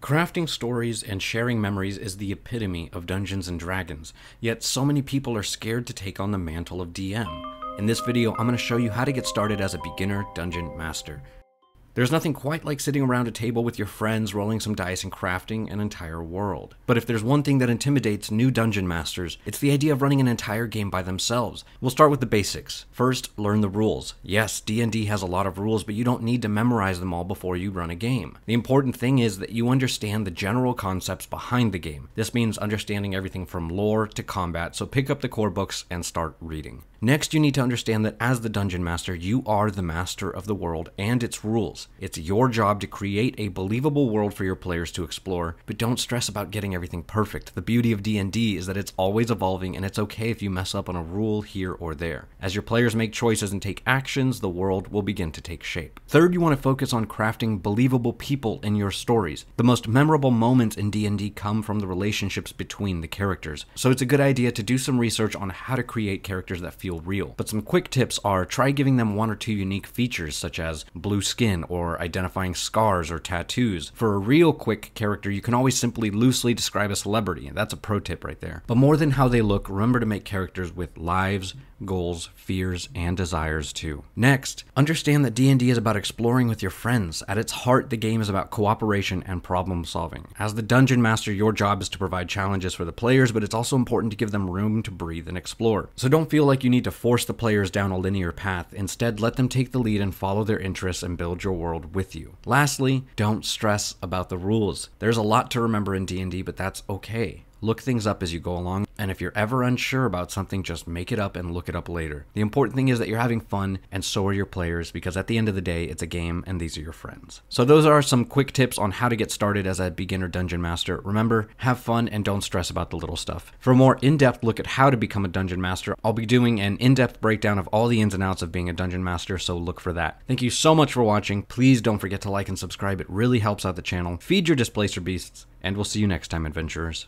Crafting stories and sharing memories is the epitome of Dungeons & Dragons, yet so many people are scared to take on the mantle of DM. In this video, I'm going to show you how to get started as a beginner Dungeon Master. There's nothing quite like sitting around a table with your friends, rolling some dice, and crafting an entire world. But if there's one thing that intimidates new Dungeon Masters, it's the idea of running an entire game by themselves. We'll start with the basics. First, learn the rules. Yes, D&D has a lot of rules, but you don't need to memorize them all before you run a game. The important thing is that you understand the general concepts behind the game. This means understanding everything from lore to combat, so pick up the core books and start reading. Next, you need to understand that as the Dungeon Master, you are the master of the world and its rules. It's your job to create a believable world for your players to explore, but don't stress about getting everything perfect. The beauty of D&D is that it's always evolving, and it's okay if you mess up on a rule here or there. As your players make choices and take actions, the world will begin to take shape. Third, you want to focus on crafting believable people in your stories. The most memorable moments in D&D come from the relationships between the characters, so it's a good idea to do some research on how to create characters that feel real. But some quick tips are try giving them one or two unique features such as blue skin or identifying scars or tattoos. For a real quick character, you can always simply loosely describe a celebrity. That's a pro tip right there. But more than how they look, remember to make characters with lives, goals, fears, and desires too. Next, understand that D&D is about exploring with your friends. At its heart, the game is about cooperation and problem solving. As the Dungeon Master, your job is to provide challenges for the players, but it's also important to give them room to breathe and explore. So don't feel like you need to force the players down a linear path. Instead, let them take the lead and follow their interests and build your world with you. Lastly, don't stress about the rules. There's a lot to remember in D&D, but that's okay. Look things up as you go along, and if you're ever unsure about something, just make it up and look it up later. The important thing is that you're having fun, and so are your players, because at the end of the day, it's a game, and these are your friends. So those are some quick tips on how to get started as a beginner Dungeon Master. Remember, have fun and don't stress about the little stuff. For a more in-depth look at how to become a Dungeon Master, I'll be doing an in-depth breakdown of all the ins and outs of being a Dungeon Master, so look for that. Thank you so much for watching. Please don't forget to like and subscribe. It really helps out the channel. Feed your Displacer Beasts, and we'll see you next time, adventurers.